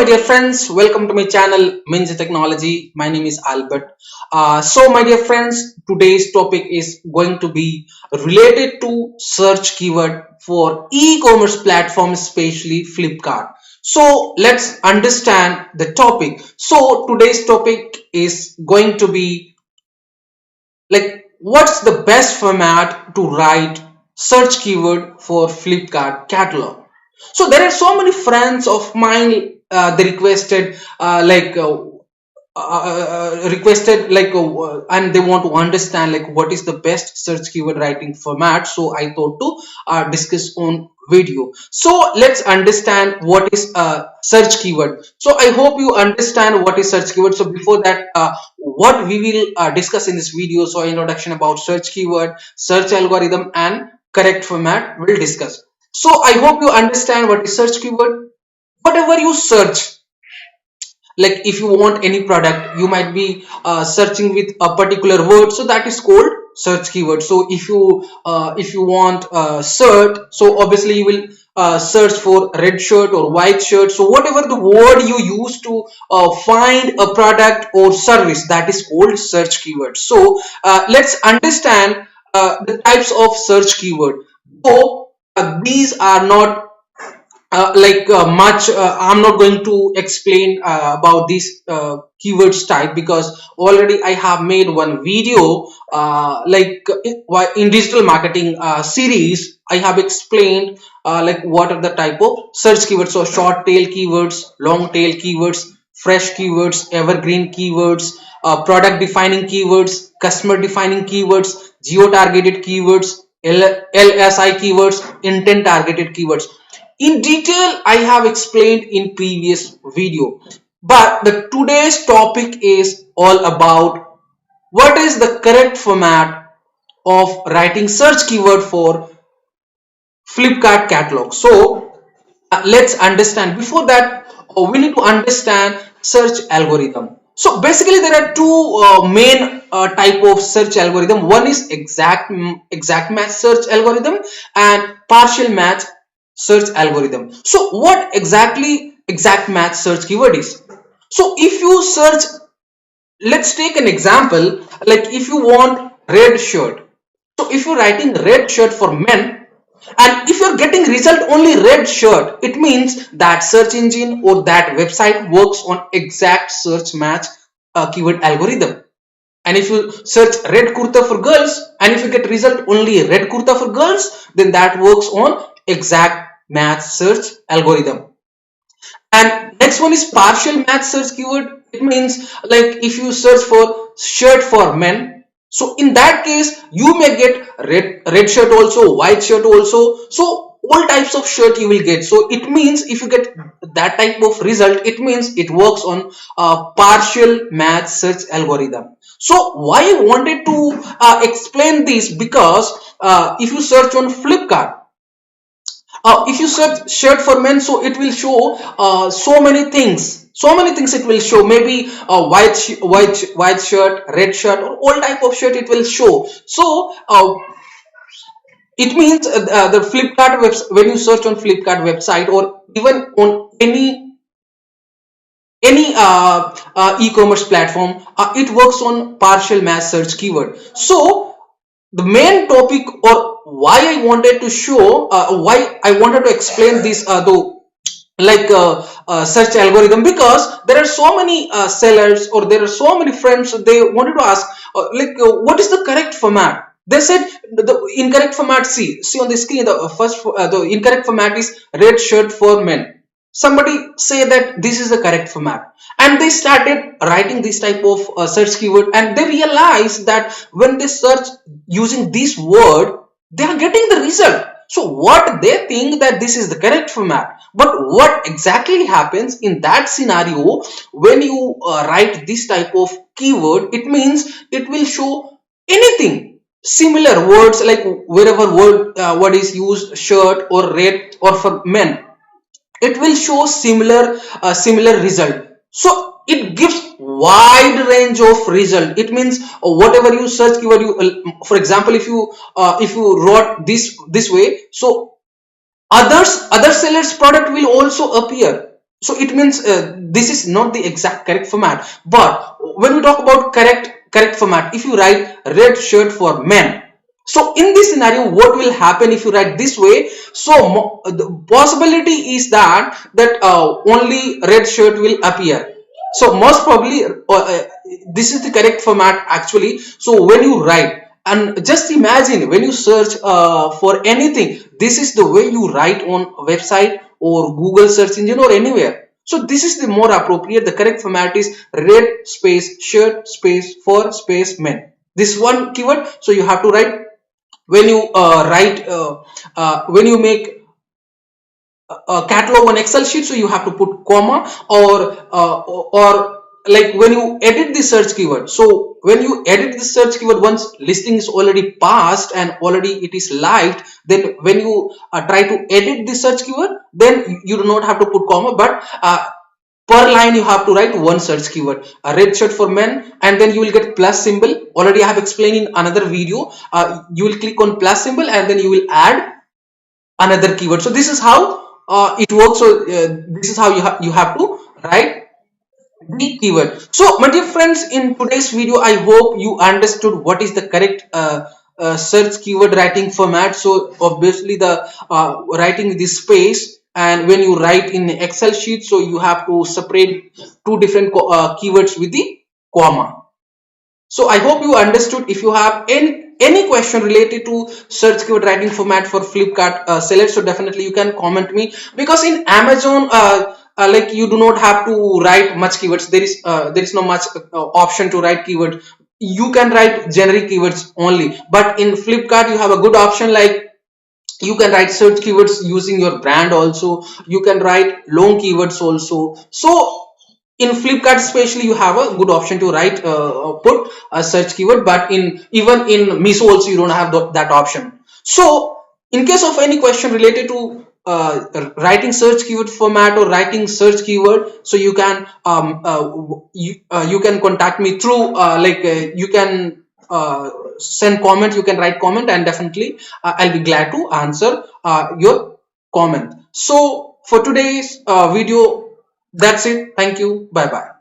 my dear friends, welcome to my channel Minja Technology. My name is Albert. My dear friends, today's topic is going to be related to search keyword for e-commerce platforms, especially Flipkart. So, let's understand the topic. So, today's topic is going to be like what's the best format to write search keyword for Flipkart catalog. So there are so many friends of mine, they requested and they want to understand like what is the best search keyword writing format. So I thought to discuss on video. So let's understand what is search keyword. So I hope you understand what is search keyword. So before that, what we will discuss in this video, so introduction about search keyword, search algorithm, and correct format we'll discuss. So I hope you understand what is search keyword. Whatever you search, like if you want any product, you might be searching with a particular word, so that is called search keyword. So if you want shirt, so obviously you will search for red shirt or white shirt. So whatever the word you use to find a product or service, that is called search keyword. So let's understand the types of search keyword. So these are not much I'm not going to explain about these keywords type, because already I have made one video in digital marketing series. I have explained like what are the type of search keywords. So short tail keywords, long tail keywords, fresh keywords, evergreen keywords, product defining keywords, customer defining keywords, geo targeted keywords, LSI keywords, intent targeted keywords. In detail I have explained in previous video, but the today's topic is all about what is the correct format of writing search keyword for Flipkart catalog. So let's understand. Before that, we need to understand search algorithm. So basically there are two main type of search algorithm. One is exact match search algorithm and partial match search algorithm. So what exactly exact match search keyword is? So if you search, let's take an example, like if you want red shirt. So if you're writing red shirt for men, and if you're getting result only red shirt, it means that search engine or that website works on exact search match keyword algorithm. And if you search red kurta for girls, and if you get result only red kurta for girls, then that works on exact match search algorithm. And next one is partial match search keyword. It means like if you search for shirt for men, so in that case you may get red shirt also, white shirt also. So all types of shirt you will get. So it means if you get that type of result, it means it works on partial match search algorithm. So why I wanted to explain this, because if you search on Flipkart, if you search shirt for men, so it will show so many things it will show. Maybe a white shirt, red shirt, or all type of shirt it will show. So it means the Flipkart when you search on Flipkart website, or even on any e-commerce platform, it works on partial match search keyword. So the main topic, or why I wanted to show, why I wanted to explain this though search algorithm, because there are so many sellers, or there are so many friends, they wanted to ask what is the correct format. They said the incorrect format, see on the screen, the the incorrect format is red shirt for men. Somebody say that this is the correct format, and they started writing this type of search keyword, and they realized that when they search using this word, they are getting the result. So what they think that this is the correct format, but what exactly happens in that scenario when you write this type of keyword, it means it will show anything similar words, like wherever word is used, shirt or red or for men, it will show similar result. So it gives wide range of result. It means whatever you search keyword, you for example, if you wrote this way, so other sellers product will also appear. So it means this is not the exact correct format. But when we talk about correct format, if you write red shirt for men, so in this scenario, what will happen if you write this way? So the possibility is that only red shirt will appear. So most probably this is the correct format actually. So when you write, and just imagine when you search for anything, this is the way you write on a website or Google search engine or anywhere. So this is the more appropriate. The correct format is red space shirt space for space men. This one keyword. So you have to write when you when you make a catalog on Excel sheet, so you have to put comma, or like when you edit the search keyword. So when you edit the search keyword, once listing is already passed and already it is liked, then when you try to edit the search keyword, then you do not have to put comma, but per line you have to write one search keyword, a red shirt for men, and then you will get plus symbol. Already I have explained in another video. You will click on plus symbol and then you will add another keyword. So this is how it works. So this is how you have to write the keyword. So my dear friends, in today's video I hope you understood what is the correct search keyword writing format. So obviously the writing this space, and when you write in Excel sheet, so you have to separate two different keywords with the comma. So I hope you understood. If you have any question related to search keyword writing format for Flipkart sellers, so definitely you can comment me, because in Amazon like you do not have to write much keywords. There is no much option to write keyword. You can write generic keywords only, but in Flipkart you have a good option, like you can write search keywords using your brand also. You can write long keywords also. So in Flipkart especially you have a good option to write put a search keyword, but in even in Miso also you don't have that option. So in case of any question related to writing search keyword format or writing search keyword, so you can you can contact me through you can send comment, you can write comment, and definitely I'll be glad to answer your comment. So for today's video, that's it. Thank you. Bye bye.